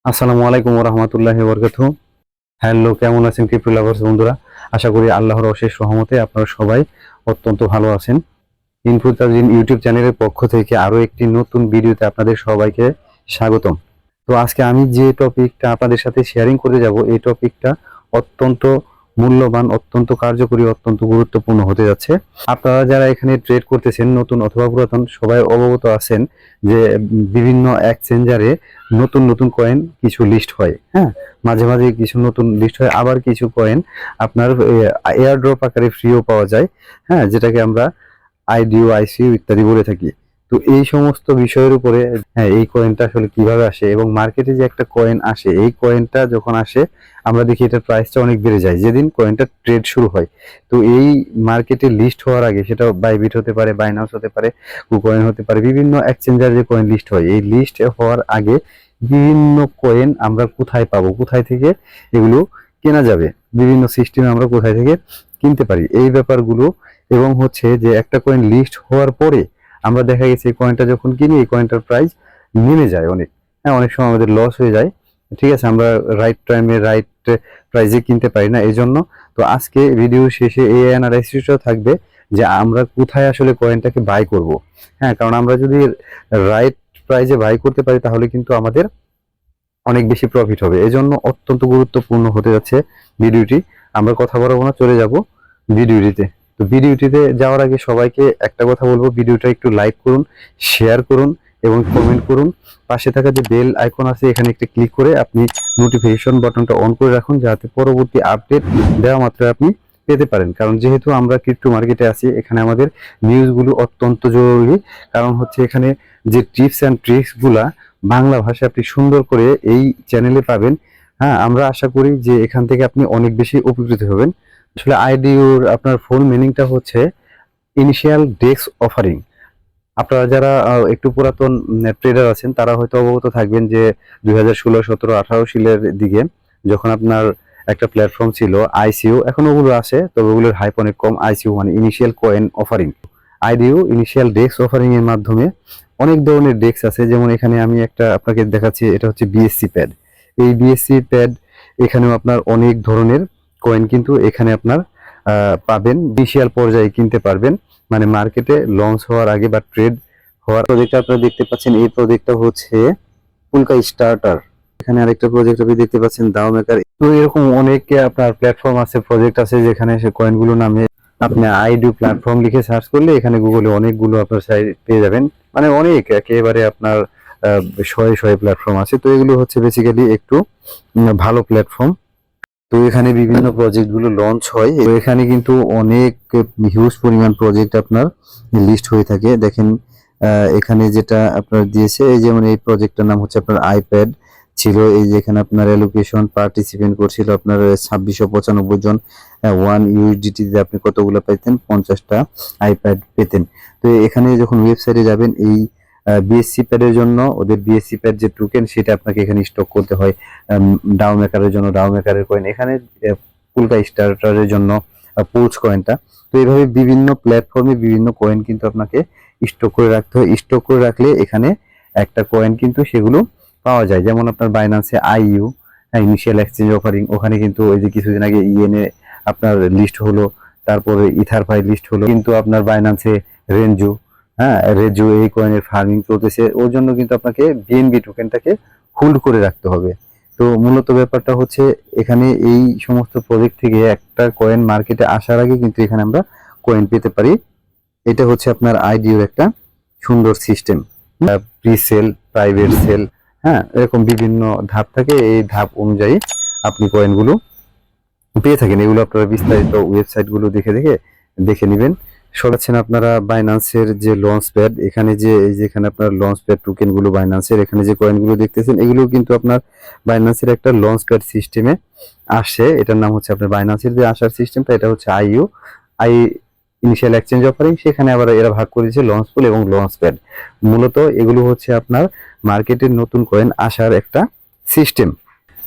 আসসালামু আলাইকুম ওয়া রাহমাতুল্লাহি ওয়া বারাকাতুহু। হ্যালো, কেমন আছেন ক্রিপ্টো লাভার্স বন্ধুরা? আশা করি আল্লাহর অশেষ রহমতে আপনারা সবাই অত্যন্ত ভালো আছেন। ইনফুতাজিন ইউটিউব চ্যানেলের পক্ষ থেকে আরো একটি নতুন ভিডিওতে আপনাদের সবাইকে স্বাগতম। তো আজকে আমি যে টপিকটা আপনাদের সাথে শেয়ারিং করে যাব, এই টপিকটা অত্যন্ত মূল্যবান, অত্যন্ত কার্যকরী, অত্যন্ত গুরুত্বপূর্ণ হতে যাচ্ছে। আপনারা যারা এখানে ট্রেড করতেছেন, নতুন অথবা পুরাতন, সবাই অবগত আছেন যে বিভিন্ন এক্সচেঞ্জারে নতুন নতুন কয়েন কিছু লিস্ট হয়। হ্যাঁ, মাঝে মাঝে কিছু নতুন লিস্ট হয়, আবার কিছু কয়েন আপনার এয়ার ড্রপ আকারে ফ্রিও পাওয়া যায়। হ্যাঁ, যেটাকে আমরা আইডিও, আইসিইউ ইত্যাদি বলে থাকি। তো এই সমস্ত বিষয়ের উপরে, হ্যাঁ, এই কয়েনটা আসলে কিভাবে আসে এবং মার্কেটে যে একটা কয়েন আসে, এই কয়েনটা যখন আসে আমরা দেখি এটার প্রাইসটা অনেক বেড়ে যায় যেদিন কয়েনটা ট্রেড শুরু হয়। তো এই মার্কেটে লিস্ট হওয়ার আগে, সেটা বাইবিট হতে পারে, বাইনান্স হতে পারে, কুকয়েন হতে পারে, বিভিন্ন এক্সচেঞ্জার যে কয়েন লিস্ট হয়, এই লিস্ট হওয়ার আগে বিভিন্ন কয়েন আমরা কোথায় পাবো, কোথায় থেকে এগুলো কেনা যাবে, বিভিন্ন সিস্টেমে আমরা কোথায় থেকে কিনতে পারি, এই ব্যাপারগুলো। এবং হচ্ছে যে একটা কয়েন লিস্ট হওয়ার পরে আমরা দেখা গেছে এই কয়েনটা যখন কিনি, এই কয়েনটার প্রাইস নেমে যায় অনেক। হ্যাঁ, অনেক সময় আমাদের লস হয়ে যায়। ঠিক আছে, আমরা রাইট টাইমে রাইট প্রাইসে কিনতে পারি না, এই জন্য। তো আজকে ভিডিও শেষে এই অ্যানালাইসিসটাও থাকবে যে আমরা কোথায় আসলে কয়েনটাকে বাই করব। হ্যাঁ, কারণ আমরা যদি রাইট প্রাইসে বাই করতে পারি তাহলে কিন্তু আমাদের অনেক বেশি প্রফিট হবে। এই জন্য অত্যন্ত গুরুত্বপূর্ণ হতে যাচ্ছে ভিডিওটি। আমরা কথা বলবো না, চলে যাব ভিডিওটিতে। তো ভিডিওটিতে যাওয়ার আগে সবাইকে একটা কথা বলবো, ভিডিওটা একটু লাইক করুন, শেয়ার করুন এবং কমেন্ট করুন। পাশে থাকা যে বেল আইকন আছে, এখানে একটা ক্লিক করে আপনি নোটিফিকেশন বাটনটা অন করে রাখুন, যাতে পরবর্তী আপডেট দেওয়া মাত্র আপনি পেতে পারেন। কারণ যেহেতু আমরা ক্রিপ্টো মার্কেটে আছি, এখানে আমাদের নিউজগুলো অত্যন্ত জরুরি। কারণ হচ্ছে এখানে যে টিপস অ্যান্ড ট্রিক্স গুলা বাংলা ভাষায় আপনি সুন্দর করে এই চ্যানেলে পাবেন। হ্যাঁ, আমরা আশা করি যে এখান থেকে আপনি অনেক বেশি উপকৃত হবেন। আসলে আইডিওর আপনার ফুল মিনিংটা হচ্ছে ইনিশিয়াল ডেস্ক অফারিং। আপনারা যারা একটু পুরাতন ট্রেডার আছেন তারা হয়তো অবগত থাকবেন যে 2016, 17, 18 সালের দিকে যখন আপনার একটা প্ল্যাটফর্ম ছিল আইসিইউ, এখন ওগুলো আছে, তবে ওগুলোর হাইপ অনেক কম। আইসিইউ মানে ইনিশিয়াল কয়েন অফারিং। আইডিও ইনিশিয়াল ডেস্ক অফারিং এর মাধ্যমে অনেক ধরনের ডেস্ক আছে। যেমন এখানে আমি একটা আপনাকে দেখাচ্ছি, এটা হচ্ছে বিএসসি প্যাড। এই বিএসসি প্যাড, এখানেও আপনার অনেক ধরনের কয়েন কিন্তু এখানে আপনার পাবেন। ইনিশিয়াল পর্যায়ে কিনতে পারবেন, মানে মার্কেটে লঞ্চ হওয়ার আগে বা ট্রেড হওয়ার। প্রজেক্টটা আপনারা দেখতে পাচ্ছেন, এই প্রজেক্টটা হচ্ছে পুলকা স্টার্টার। এখানে আরেকটা প্রজেক্ট আপনি দেখতে পাচ্ছেন, দাও মেকার। তো এরকম অনেক আপনার প্ল্যাটফর্ম আছে, প্রজেক্ট আছে, যেখানে সে কয়েনগুলো নামে আপনি আইডিউ প্ল্যাটফর্ম লিখে সার্চ করলে এখানে গুগলে অনেকগুলো আপনার সাইট পেয়ে যাবেন। মানে অনেক, একেবারে আপনার শয়ে শয়ে প্ল্যাটফর্ম আছে। তো এগুলো হচ্ছে বেসিক্যালি একটু ভালো প্ল্যাটফর্ম। তো এখানে বিভিন্ন প্রজেক্ট গুলো লঞ্চ হয়। তো এখানে কিন্তু অনেক হিউজ পরিমাণ প্রজেক্ট আপনার লিস্ট হয়ে থাকে। দেখেন এখানে যেটা আপনার দিয়েছে, এই যেমন এই প্রজেক্টটার নাম হচ্ছে আপনার আইপ্যাড ছিল। এই যেখানে আপনার অ্যালোকেশন পার্টিসিপেন্ট করছিল আপনার 2695 জন। 1 USDT তে আপনি কতগুলো পাইতেন? 50টা আইপ্যাড পেতেন। তো এখানে যখন ওয়েবসাইটে যাবেন, এই বিএসসি প্যাডের জন্য ওদের বিএসসি প্যাড যে টোকেন, সেটা আপনাকে এখানে স্টক করতে হয়। ডাও মেকারের জন্য ডাও মেকারের কয়েন, এখানে পুলকা স্টার্টারের জন্য পুলস কয়েনটা। তো এইভাবে বিভিন্ন প্ল্যাটফর্মে বিভিন্ন কয়েন কিন্তু আপনাকে স্টক করে রাখতে হয়। স্টক করে রাখলে এখানে একটা কয়েন কিন্তু সেগুলো পাওয়া যায়। যেমন আপনার বাইন্যান্সে আইইউ, ইনিশিয়াল এক্সচেঞ্জ অফারিং, ওখানে কিন্তু ওই যে কিছুদিন আগে ইএনএ আপনার লিস্ট হলো, তারপরে ইথারফাই লিস্ট হলো। কিন্তু আপনার বাইন্যান্সে রেঞ্জু, হ্যাঁ রেজু, এই কয়েনের ফার্মিং চলতেছে। ওর জন্য কিন্তু আপনাকে বিএনবি টোকেনটাকে হোল্ড করে রাখতে হবে। তো মূলত ব্যাপারটা হচ্ছে এখানে এই সমস্ত প্রজেক্ট থেকে একটা কয়েন মার্কেটে আসার আগে কিন্তু এখানে আমরা কয়েন পেতে পারি। এটা হচ্ছে আপনার আইডিওর একটা সুন্দর system. Pre sale, private sale, হ্যাঁ, এরকম বিভিন্ন ধাপ থাকে। এই ধাপ অনুযায়ী আপনি কয়েনগুলো পেয়ে থাকেন। এগুলো আপনারা বিস্তারিত ওয়েবসাইট গুলো দেখে দেখে দেখে নেবেন। সরাচ্ছেন আপনারা বাইন্যান্সের যে লঞ্চ প্যাড, এখানে যে এই যেখানে আপনার লঞ্চ প্যাড টোকেন গুলো বাইন্যান্সের, এখানে যে কয়েন গুলো দেখতেছেন, এগুলো কিন্তু আপনার বাইন্যান্সের একটা লঞ্চ প্যাড সিস্টেমে আসে। এটার নাম হচ্ছে আপনার বাইন্যান্সের যে আসার সিস্টেমটা, এটা হচ্ছে IU, I initial exchange offering. সেখানে আবার এরা ভাগ করেছে লঞ্চ পুল এবং লঞ্চ প্যাড। মূলত এগুলো হচ্ছে আপনার মার্কেটের নতুন কয়েন আসার একটা সিস্টেম।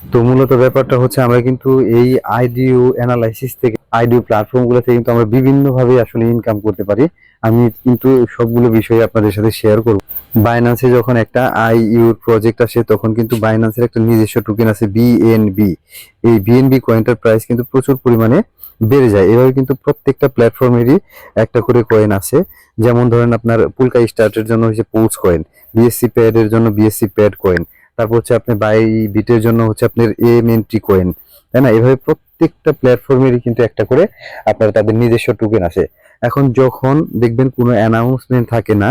তো মূলত ব্যাপারটা হচ্ছে আমরা কিন্তু এই আইডিও অ্যানালাইসিস থেকে, আইডিও প্ল্যাটফর্ম গুলো থেকে কিন্তু আমরা বিভিন্ন ভাবে আসলে ইনকাম করতে পারি। আমি কিন্তু সবগুলো বিষয় আপনাদের সাথে শেয়ার করব। বাইন্যান্সে যখন একটা আইইউর প্রজেক্ট আসে তখন কিন্তু বাইন্যান্সের একটা নিজস্ব টোকেন আছে বিএনবি। এই বিএনবি কয়েনটার প্রাইস কিন্তু প্রচুর পরিমাণে বেড়ে যায়। এভাবে কিন্তু প্রত্যেকটা প্ল্যাটফর্মেরই একটা করে কয়েন আছে। যেমন ধরেন আপনার পুলকা স্টার্টের জন্য হচ্ছে পুলস কয়েন, বিএসসি প্যাড এর জন্য বিএসসি প্যাড কয়েন, তারপর হচ্ছে আপনি বাই বিটের জন্য হচ্ছে আপনার এমএনটি কয়েন, তাই না? এভাবে প্রত্যেকটা প্ল্যাটফর্মেরই কিন্তু একটা করে আপনার তাদের নিজস্ব টোকেন আছে। এখন যখন দেখবেন কোনো অ্যানাউন্সমেন্ট থাকে না,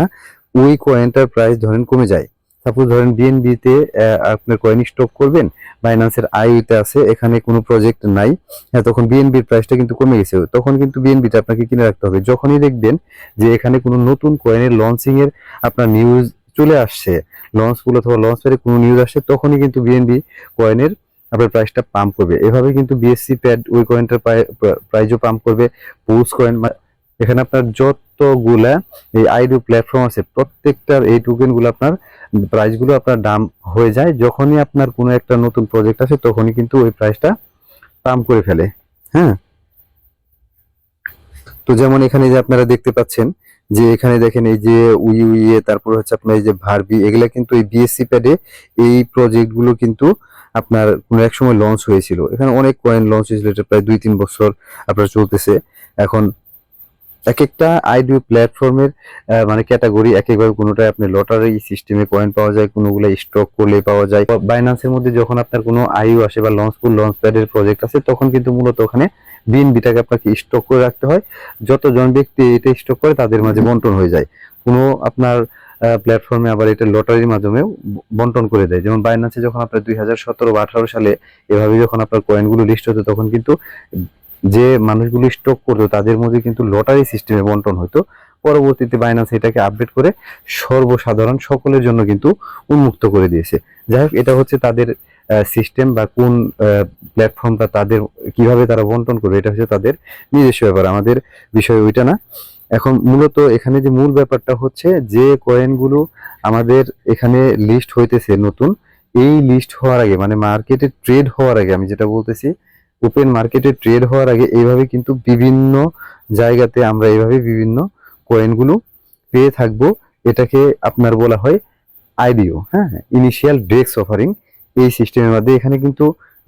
ওই কয়েনটার প্রাইস ধরেন কমে যায়। সাপোজ ধরেন বিএনবি তে আপনার কয়েন স্টক করবেন, বাইন্যান্সের আইতে আছে, এখানে কোনো প্রজেক্ট নাই, হ্যাঁ, তখন বিএনবির প্রাইসটা কিন্তু কমে গেছে, তখন কিন্তু বিএনবিটা আপনাকে কিনে রাখতে হবে। যখনই দেখবেন যে এখানে কোনো নতুন কয়েনের লঞ্চিং এর আপনার নিউজ চলে আসছে, লঞ্চ ফুল অথবা লঞ্চ প্যাডে কোনো নিউজ আসছে, তখনই কিন্তু বিএনবি কয়েনের আপনার প্রাইসটা পাম্প করবে। এভাবে কিন্তু বিএসসি প্যাড ওই কয়েনটার প্রাইসও পাম্প করবে। পোস্ট কয়েন, এখানে আপনার যতগুলা এই আইডিও প্ল্যাটফর্ম আছে প্রত্যেকটার এই টোকেন গুলো আপনার প্রাইস গুলো আপনার দাম হয়ে যায়। যখনই আপনার কোনো একটা নতুন প্রজেক্ট আসে তখনই কিন্তু ওই প্রাইসটা পাম্প করে ফেলে। হ্যাঁ, তো যেমন এখানে যে আপনারা দেখতে পাচ্ছেন যে এখানে দেখেন এই যে উইউইএ, তারপর হচ্ছে আপনার এই যে ভার্বি, এগুলা কিন্তু এই বিএসসি প্যাডে এই প্রজেক্ট গুলো কিন্তু আপনার কোনো এক সময় লঞ্চ হয়েছিল। এখানে অনেক কয়েন লঞ্চ হয়েছিল, এটা প্রায় 2-3 বছর আপনার চলতেছে। এখন এক একটা আইডিও প্ল্যাটফর্মের মানে ক্যাটাগরি এক একভাবে, কোনোটায় আপনি লটারি সিস্টেমে কয়েন পাওয়া যায়, কোনোগুলো স্টক করলে পাওয়া যায়। বাইন্যান্সের মধ্যে যখন আপনার কোনো আইইউ আসে বা লঞ্চ প্যাডের প্রজেক্ট আছে, তখন কিন্তু মূলত ওখানে বিএনবিটাকে আপনাকে স্টক করে রাখতে হয়। যতজন ব্যক্তি এটা স্টক করে তাদের মাঝে বন্টন হয়ে যায়। কোনো আপনার প্ল্যাটফর্মে আবার এটা লটারির মাধ্যমে বন্টন করে দেয়। যেমন বাইন্যান্সে যখন আপনার 2017 বা 18 সালে এভাবে যখন আপনার কয়েনগুলো লিস্ট হতো, তখন কিন্তু যে মানুষগুলো স্টক করতো তাদের মধ্যে কিন্তু লটারি সিস্টেমে বন্টন হতো। পরবর্তীতে বাইন্যান্স এটাকে আপডেট করে সর্বসাধারণ সকলের জন্য কিন্তু উন্মুক্ত করে দিয়েছে। যাই হোক, এটা হচ্ছে তাদের সিস্টেম বা কোন প্ল্যাটফর্মটা তাদের কিভাবে তারা বন্টন করবে, এটা হচ্ছে তাদের নিজস্ব ব্যাপার, আমাদের বিষয় ওইটা না। এখন মূলত এখানে যে মূল ব্যাপারটা হচ্ছে যে কয়েনগুলো আমাদের এখানে লিস্ট হইতেছে নতুন, এই লিস্ট হওয়ার আগে মানে মার্কেটে ট্রেড হওয়ার আগে, আমি যেটা বলতেছি ওপেন মার্কেটে ট্রেড হওয়ার আগে এইভাবে কিন্তু বিভিন্ন জায়গাতে আমরা এইভাবে বিভিন্ন কয়েনগুলো পেয়ে থাকবো। এটাকে আপনার বলা হয় আইডিও, হ্যাঁ, ইনিশিয়াল ডেক্স অফারিং। এই সিস্টেমের মধ্যে এখানে কিন্তু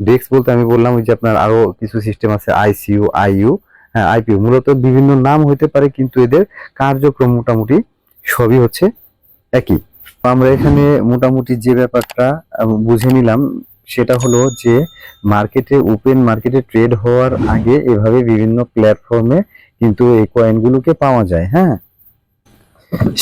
ডেক্স বলতে আমি বললাম ওই যে আপনার আরো কিছু সিস্টেম আছে, আইসিইউ, আইইউ, হ্যাঁ, আইপিও, মূলত বিভিন্ন নাম হইতে পারে কিন্তু এদের কার্যক্রম মোটামুটি সবই হচ্ছে একই। আমরা এখানে মোটামুটি যে ব্যাপারটা বুঝে নিলাম সেটা হলো যে মার্কেটে ওপেন মার্কেটে ট্রেড হওয়ার আগে এভাবে বিভিন্ন প্ল্যাটফর্মে কিন্তু এই কয়েনগুলোকে পাওয়া যায়। হ্যাঁ,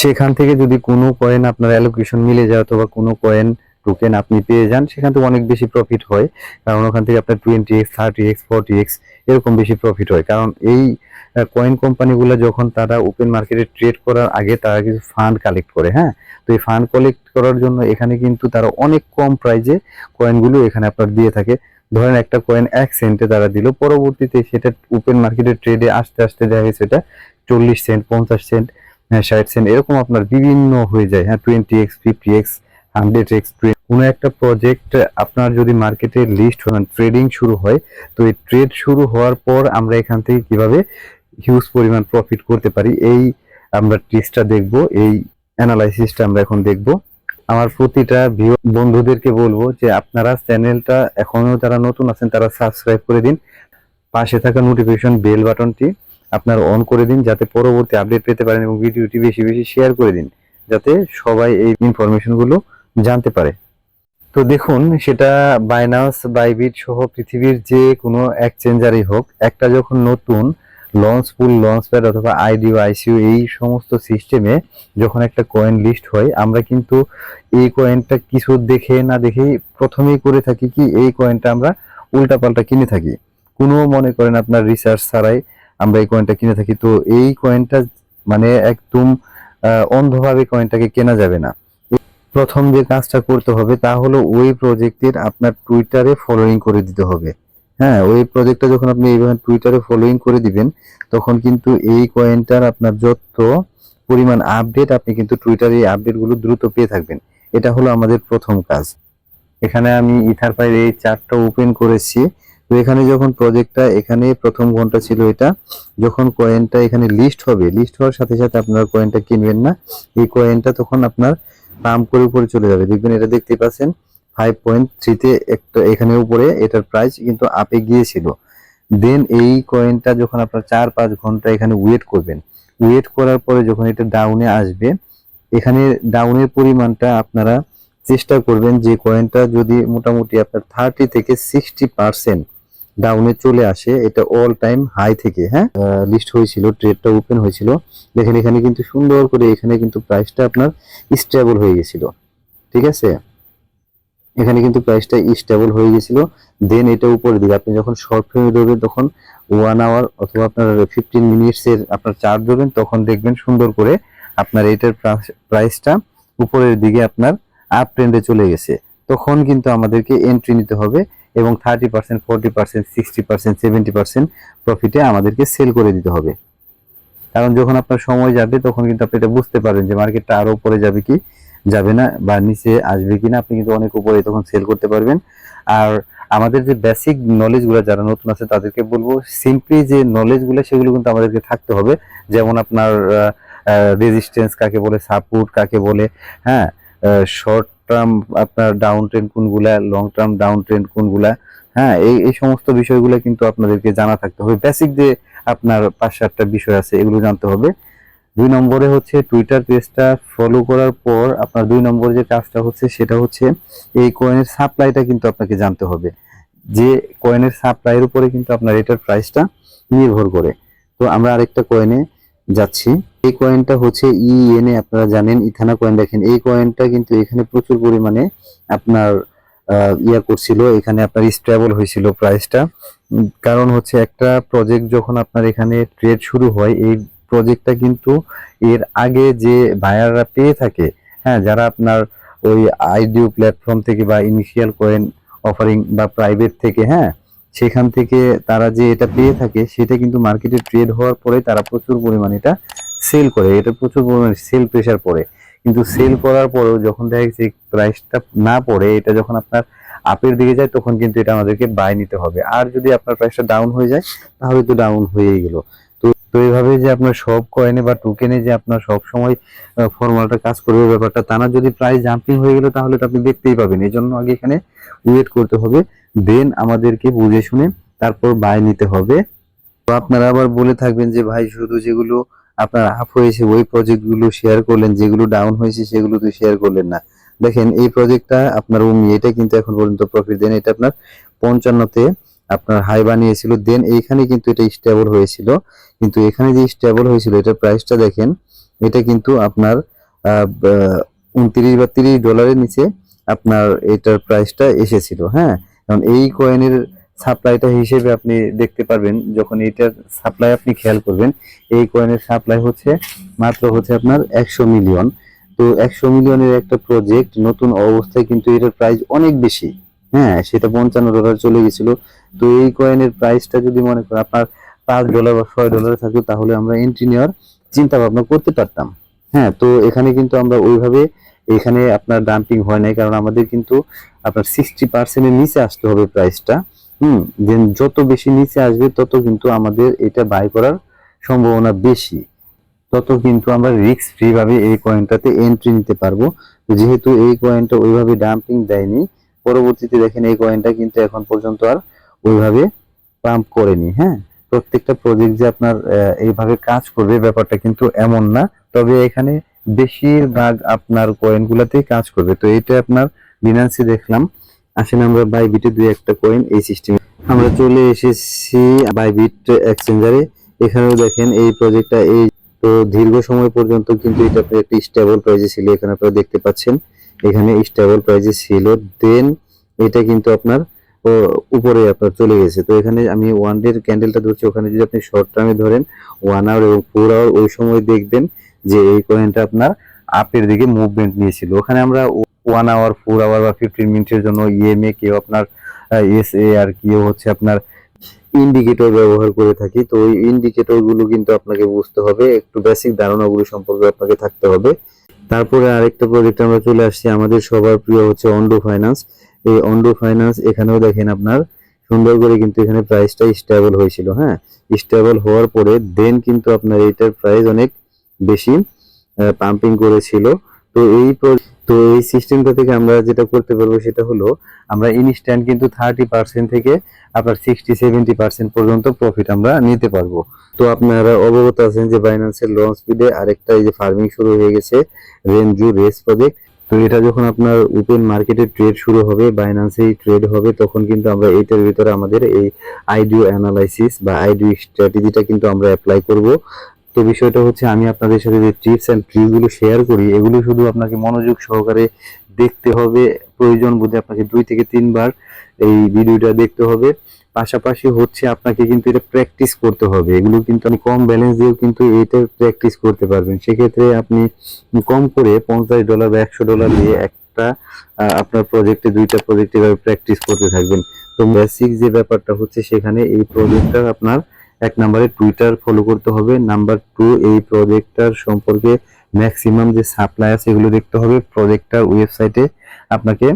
সেখান থেকে যদি কোনো কয়েন আপনার অ্যালোকেশন মিলে যায় অথবা কোনো কয়েন টোকেন আপনি পেয়ে যান, সেখান থেকে অনেক বেশি প্রফিট হয়। কারণ ওখান থেকে আপনার 20x, 30x, 40x এরকম বেশি প্রফিট হয়। কারণ এই কয়েন কোম্পানিগুলো যখন তারা ওপেন মার্কেটে ট্রেড করার আগে তারা কিছু ফান্ড কালেক্ট করে। হ্যাঁ, তো এই ফান্ড কালেক্ট করার জন্য এখানে কিন্তু তারা অনেক কম প্রাইজে কয়েনগুলো এখানে আপনার দিয়ে থাকে। ধরেন একটা কয়েন 1 সেন্টে তারা দিল, পরবর্তীতে সেটা ওপেন মার্কেটে ট্রেডে আস্তে আস্তে দেখা গেছে এটা 40 সেন্ট, 50 সেন্ট, 60 সেন্ট এরকম আপনার বিভিন্ন হয়ে যায়। হ্যাঁ, 20x, 50x, 100x। কোনো একটা প্রজেক্ট আপনার যদি মার্কেটে লিস্ট হয়, ট্রেডিং শুরু হয়, তো এই ট্রেড শুরু হওয়ার পর আমরা এখান থেকে কিভাবে হিউজ পরিমাণ প্রফিট করতে পারি, এই আমরা ট্রিক্সটা দেখব, এই অ্যানালাইসিসটা আমরা এখন দেখব। আমার প্রতিটা বন্ধুদেরকে বলবো যে আপনারা চ্যানেলটা এখনো যারা নতুন আছেন তারা সাবস্ক্রাইব করে দিন, পাশে থাকা নোটিফিকেশন বেল বাটনটি আপনার অন করে দিন যাতে পরবর্তী আপডেট পেতে পারেন, এবং ভিডিওটি বেশি বেশি শেয়ার করে দিন যাতে সবাই এই ইনফরমেশন গুলো জানতে পারে। তো দেখুন, সেটা বাইন্যান্স, বাইবিট সহ পৃথিবীর যে কোনো এক্সচেঞ্জারই হোক, একটা যখন নতুন লঞ্চ পুল, লঞ্চ প্যাড অথবা আইডিও, আইসিইউ এই সমস্ত সিস্টেমে যখন একটা কয়েন লিস্ট হয়, আমরা কিন্তু এই কয়েনটা কিছু দেখে না দেখেই প্রথমেই করে থাকি কি, এই কয়েনটা আমরা উল্টাপাল্টা কিনে থাকি। কোনো মনে করেন আপনার রিসার্চ ছাড়াই আমরা এই কয়েনটা কিনে থাকি। তো এই কয়েনটা মানে একদম অন্ধভাবে কয়েনটাকে কেনা যাবে না। প্রথম যে কাজটা করতে হবে তা হলো ওই প্রজেক্টের আপনার টুইটারে ফলোইং করে দিতে হবে। হ্যাঁ, ওই প্রজেক্টটা যখন আপনি এইভাবে টুইটারে ফলোইং করে দিবেন, তখন কিন্তু এই কয়েনটার আপনার যত পরিমাণ আপডেট আপনি কিন্তু টুইটারে এই আপডেটগুলো দ্রুত পেয়ে থাকবেন। এটা হলো আমাদের প্রথম কাজ। এখানে আমি ইথারপাইর এই চার্টটা ওপেন করেছি। তো এখানে যখন প্রজেক্টটা এখানে প্রথম ঘন্টা ছিল এটা, যখন কয়েনটা এখানে লিস্ট হবে, লিস্ট হওয়ার সাথে সাথে আপনার কয়েনটা কিনবেন না, এই কয়েনটা তখন আপনার পাম্প করে উপরে চলে যাবে। দেখবেন এটা দেখতে পাচ্ছেন 5.3 একটা এখানে উপরে এটার প্রাইস কিন্তু আপে গিয়েছিল। দেন এই কয়েনটা যখন আপনার 4-5 ঘন্টা এখানে ওয়েট করবেন, ওয়েট করার পরে যখন এটা ডাউনে আসবে, এখানে ডাউনের পরিমাণটা আপনারা চেষ্টা করবেন যে কয়েনটা যদি মোটামুটি আপনার 30 থেকে 60% ডাউনে চলে আসে, এটা অল টাইম হাই থেকে, হ্যাঁ, লিস্ট হয়েছিল, ট্রেডটা ওপেন হয়েছিল। দেখেন এখানে কিন্তু সুন্দর করে এখানে কিন্তু প্রাইসটা আপনার স্টেবল হয়ে গেছিল, ঠিক আছে, এখানে কিন্তু প্রাইসটা স্টেবল হয়ে গেছিল। দেন এটা উপরের দিকে আপনি যখন শর্ট ফ্রেমে ধরবেন, তখন 1 আওয়ার অথবা আপনার 15 মিনিটস এর আপনার চার্ট ধরবেন, তখন দেখবেন সুন্দর করে আপনার এটার প্রাইসটা উপরের দিকে আপনার আপ ট্রেন্ডে চলে গেছে। তখন কিন্তু আমাদেরকে এন্ট্রি নিতে হবে এবং 30%, 40%, 60%, 70% প্রফিটে আমাদেরকে সেল করে দিতে হবে। কারণ যখন আপনার সময় যাবে তখন কিন্তু আপনি এটা বুঝতে পারবেন যে মার্কেটটা আরো উপরে যাবে কি যাবে না, বা নিচে আসবে কিনা, আপনি কিন্তু অনেক উপরে তখন সেল করতে পারবেন। আর আমাদের যে বেসিক নলেজ গুলো যারা নতুন আছে তাদেরকে বলবো, সিম্পলি যে নলেজ গুলো সেগুলো কিন্তু আমাদেরকে থাকতে হবে। যেমন আপনার রেজিস্ট্যান্স কাকে বলে, সাপোর্ট কাকে বলে, হ্যাঁ, শর্ট টার্ম আপনার ডাউন ট্রেন্ড কোনগুলা, লং টার্ম ডাউন ট্রেন্ড কোনগুলা, হ্যাঁ, এই সমস্ত বিষয়গুলো কিন্তু আপনাদেরকে জানা থাকতে হবে। বেসিক যে আপনার 5-7টা বিষয় আছে এগুলো জানতে হবে। 2 নম্বরে হচ্ছে টুইটার পেজটা ফলো করার পর আপনার 2 নম্বরে যে কাজটা হচ্ছে সেটা হচ্ছে এই কয়েনের সাপ্লাইটা কিন্তু আপনাকে জানতে হবে, যে কয়েনের সাপ্লাইয়ের উপরে কিন্তু আপনার এটার প্রাইসটা নির্ভর করে। তো আমরা আরেকটা কয়েনে যাচ্ছি। এই কয়েনটা হচ্ছে ইএনএ, আপনারা জানেন ইথানা কয়েন। দেখেন এই কয়েনটা কিন্তু এখানে প্রচুর পরিমাণে আপনার ইয়া করছিল, এখানে আপনার স্টেবল হয়েছিল প্রাইসটা। কারণ হচ্ছে একটা প্রজেক্ট যখন আপনার এখানে ট্রেড শুরু হয়, এই প্রজেক্টটা কিন্তু এর আগে যে বায়াররা পেয়ে থাকে, হ্যাঁ, যারা আপনার ওই আইডিও প্ল্যাটফর্ম থেকে বা ইনিশিয়াল কয়েন অফারিং বা প্রাইভেট থেকে, হ্যাঁ, সেখান থেকে তারা যে এটা পেয়ে থাকে সেটা কিন্তু মার্কেটে ট্রেড হওয়ার পরে তারা প্রচুর পরিমাণে এটা সেল করে, এটা প্রচুর পরিমাণে সেল প্রেসার পড়ে। কিন্তু সেল করার পরেও যখন দেখা গেছে প্রাইসটা না পড়ে, এটা যখন আপনার আপের দিকে যায় তখন কিন্তু এটা আমাদেরকে বাই নিতে হবে। আর যদি আপনার প্রাইসটা ডাউন হয়ে যায় তাহলে তো ডাউন হয়েই গেল। তো এইভাবে যে আপনার সব কয়েনে বা টোকেনে যে আপনার সব সময় ফর্মুলাটা কাজ করবে ব্যাপারটা তা না। যদি প্রাইস জাম্পিং হয়ে গেল তাহলে তো আপনি দেখতেই পাবেন। এই জন্য আগে এখানে ওয়েট করতে হবে, দেন আমাদেরকে বুঝে শুনে তারপর বাই নিতে হবে। তো আপনারা আবার বলে থাকবেন যে ভাই শুধু যেগুলো আপনার আপ হয়েছে ওই প্রজেক্ট গুলো শেয়ার করলেন, যেগুলো ডাউন হয়েছে সেগুলো তো শেয়ার করলেন না। দেখেন এই প্রজেক্টটা আপনার এটা কিন্তু এখন পর্যন্ত প্রফিট দেন, এটা আপনার 55-তে আপনার হাই বানিয়েছিল, দেন এইখানে কিন্তু এটা স্টেবল হয়েছিল। কিন্তু এখানে যে স্টেবল হয়েছিল এটার প্রাইসটা দেখেন, এটা কিন্তু আপনার 29 বা $30 নিচে আপনার এটার প্রাইসটা এসেছিল, হ্যাঁ। কারণ এই কয়েনের সাপ্লাইটা হিসেবে আপনি দেখতে পারবেন, যখন এটার সাপ্লাই আপনি খেয়াল করবেন, এই কয়েনের সাপ্লাই হচ্ছে মাত্র হচ্ছে আপনার 100 মিলিয়ন। তো 100 মিলিয়নের একটা প্রজেক্ট নতুন অবস্থায় কিন্তু এটার প্রাইস অনেক বেশি, হ্যাঁ, সেটা $55 চলে গেছিল। তো এই কয়েনের প্রাইসটা যদি মনে করেন আপনার $5 বা $6 থাকতো তাহলে আমরা এন্ট্রি নেওয়ার চিন্তা ভাবনা করতে পারতাম, হ্যাঁ। তো এখানে কিন্তু আমরা ওইভাবে এখানে আপনার ডাম্পিং হয় নাই, কারণ আমাদের কিন্তু আপনার 60% এর নিচে আসতে হবে প্রাইসটা, দেন যত বেশি নিচে আসবে তত কিন্তু আমাদের এটা বাই করার সম্ভাবনা বেশি, তত কিন্তু আমরা রিস্ক ফ্রি ভাবে এই কয়েনটাতে এন্ট্রি নিতে পারবো। যেহেতু এই কয়েনটা ওইভাবে ডাম্পিং দেয়নি, পরবর্তীতে দেখেন এই কয়েনটা কিন্তু এখন পর্যন্ত আর ওইভাবে পাম্প করেনি, হ্যাঁ। প্রত্যেকটা প্রজেক্ট যে আপনার এইভাবে কাজ করবে ব্যাপারটা কিন্তু এমন না, তবে এখানে বেশিরভাগ আপনার কয়েন গুলাতেই কাজ করবে। তো এটা আপনার বিনান্সে দেখলাম। আসেন আমরা বাইবিটে 2-1টা কয়েন এই সিস্টেমে আমরা চলে এসেছি বাইবিট এক্সচেঞ্জারে। এখানেও দেখেন এই প্রজেক্টটা এই তো দীর্ঘ সময় পর্যন্ত কিন্তু এটা একটা স্টেবল প্রাইসে ছিল, এখানে আপনারা দেখতে পাচ্ছেন এখানে স্টেবল প্রাইসে ছিল। দেন এটা কিন্তু আপনার উপরে আপনার চলে গেছে। তো এখানে আমি 1 ডে ক্যান্ডেলটা ধরছি, ওখানে যদি আপনি শর্ট টার্মে ধরেন 1 আওয়ার এবং 4 আওয়ার, ওই সময় দেখবেন যে এই কয়েনটা আপনার আপের দিকে মুভমেন্ট নিয়েছিল। ওখানে আমরা 1 আওয়ার, 4 আওয়ার বা 15 মিনিটের জন্য ইএমএ কেউ আপনার এসএ আর কেউ হচ্ছে আপনার ইন্ডিকেটর ব্যবহার করে থাকি। তো ওই ইন্ডিকেটর গুলো কিন্তু আপনাকে বুঝতে হবে, একটু বেসিক ধারণাগুলো সম্পর্কে আপনাকে থাকতে হবে। তারপরে আরেকটা প্রজেক্ট আমরা চলে আসছি, আমাদের সবার প্রিয় হচ্ছে অন্ডো ফাইন্যান্স। এই অন্ডো ফাইন্যান্স এখানেও দেখেন আপনার সুন্দর করে কিন্তু এখানে প্রাইসটা স্টেবল হয়েছিল। হ্যাঁ, স্টেবল হওয়ার পরে দেন কিন্তু আপনার এইটার প্রাইস অনেক বেশি পাম্পিং করেছিল। তো এই সিস্টেমটা থেকে আমরা যেটা করতে পারবো সেটা হলো আমরা ইনস্ট্যান্ট কিন্তু 30% থেকে আপনার 60-70% পর্যন্ত প্রফিট আমরা নিতে পারবো। তো আপনারা অবগত আছেন যে বাইন্যান্সের লঞ্চ স্পিডে আরেকটা এই যে ফার্মিং শুরু হয়ে গেছে, রেনজু রেস প্রজেক্ট। তো এটা যখন আপনার ওপেন মার্কেটে ট্রেড শুরু হবে, বাইন্যান্সেই ট্রেড হবে, তখন কিন্তু আমরা এইটার ভিতরে আমাদের এই আইডিও অ্যানালাইসিস বা আইডিও স্ট্র্যাটেজিটা কিন্তু আমরা অ্যাপ্লাই করব। তো বিষয়টা হচ্ছে আমি আপনাদের সাথে যে টিপস অ্যান্ড ট্রিকগুলো শেয়ার করি এগুলো শুধু আপনাকে মনোযোগ সহকারে দেখতে হবে, প্রয়োজন বুঝে আপনাকে 2 থেকে 3 বার এই ভিডিওটা দেখতে হবে। পাশাপাশি হচ্ছে আপনাকে কিন্তু এটা প্র্যাকটিস করতে হবে। এগুলো কিন্তু আপনি কম ব্যালেন্স দিয়েও কিন্তু এটা প্র্যাকটিস করতে পারবেন। সেক্ষেত্রে আপনি কম করে $50 বা $100 দিয়ে একটা আপনার প্রজেক্টে 2টা প্রজেক্ট এভাবে প্র্যাকটিস করতে থাকবেন। তো বেসিক যে ব্যাপারটা হচ্ছে সেখানে এই প্রজেক্টটা আপনার 1 নম্বরে টুইটার ফলো করতে হবে, নাম্বার 2 এই প্রজেক্টটার সম্পর্কে ম্যাক্সিমাম যে সাপ্লাই আছে এগুলো দেখতে হবে, প্রজেক্টটার ওয়েবসাইটে আপনাকে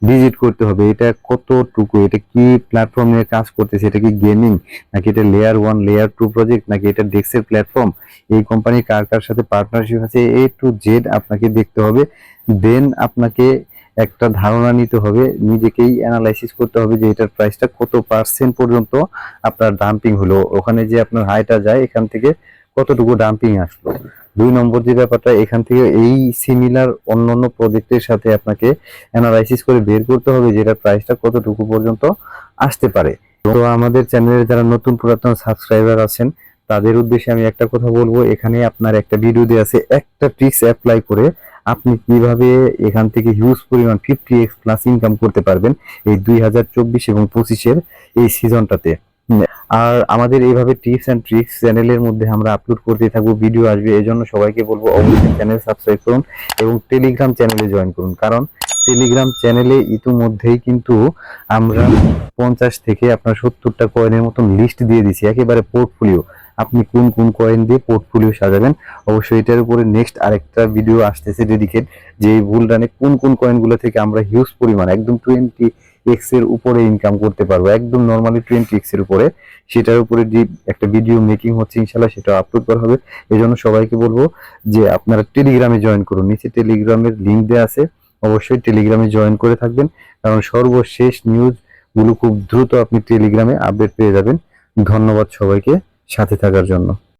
ভিজিট করতে হবে। এটা কতটুকু, এটা কি প্ল্যাটফর্ম নিয়ে কাজ করতেছে, এটা কি গেমিং নাকি এটা লেয়ার 1 লেয়ার 2 প্রজেক্ট নাকি এটা ডেক্সের প্ল্যাটফর্ম, এই কোম্পানি কার কার সাথে পার্টনারশিপ আছে, A to Z আপনাকে দেখতে হবে। দেন আপনাকে একটা ধারণা নিতে হবে, নিজেকেই অ্যানালাইসিস করতে হবে যে এটার প্রাইসটা কত পার্সেন্ট পর্যন্ত আপনার ডাম্পিং হলো, ওখানে যে আপনার হাইটা যায় এখান থেকে কতটুকু ডাম্পিং আসলো। 2 নম্বর যে ব্যাপারটা, এখান থেকে এই সিমিলার অন্যান্য প্রজেক্টের সাথে আপনাকে অ্যানালাইসিস করে বের করতে হবে যে এটার প্রাইসটা কতটুকু পর্যন্ত আসতে পারে। তো আমাদের চ্যানেলে যারা নতুন পুরাতন সাবস্ক্রাইবার আছেন তাদের উদ্দেশ্যে আমি একটা কথা বলবো, এখানে আপনার একটা ভিডিও দেওয়া আছে, একটা ট্রিক্স অ্যাপ্লাই করে আপনি কিভাবে এখান থেকে হিউজ পরিমাণ 50x প্লাস ইনকাম করতে পারবেন এই 2024 এবং 25-এর এই সিজনটাতে। আর আমাদের এইভাবে টিপস এন্ড ট্রিক্স চ্যানেলের মধ্যে আমরা আপলোড করতে থাকবো, ভিডিও আসবে। এজন্য সবাইকে বলবো অবশ্যই চ্যানেল সাবস্ক্রাইব করুন এবং টেলিগ্রাম চ্যানেলে জয়েন করুন, কারণ টেলিগ্রাম চ্যানেলে ইতিমধ্যেই কিন্তু আমরা 50 থেকে আপনার 70টা কয়েনের মতন লিস্ট দিয়ে দিছি, একেবারে পোর্টফোলিও। আপনি কোন কোন কয়েন দিয়ে পোর্টফোলিও সাজাবেন, অবশ্যই এটার উপরে নেক্সট আরেকটা ভিডিও আসতেছে ডেডিকেট, যে এই বুল রানে কোন কোন কয়েনগুলো থেকে আমরা হিউজ পরিমাণ একদম 20x এর উপরে ইনকাম করতে পারবো, একদম নরমালি 20x এর উপরে। সেটার উপরে যে একটা ভিডিও মেকিং হচ্ছে ইনশাল্লাহ, সেটা আপলোড করা হবে। এই জন্য সবাইকে বলবো যে আপনারা টেলিগ্রামে জয়েন করুন, নিচে টেলিগ্রামের লিঙ্ক দেওয়া আছে, অবশ্যই টেলিগ্রামে জয়েন করে থাকবেন, কারণ সর্বশেষ নিউজ গুলো খুব দ্রুত আপনি টেলিগ্রামে আপডেট পেয়ে যাবেন। ধন্যবাদ সবাইকে সাথে থাকার জন্য।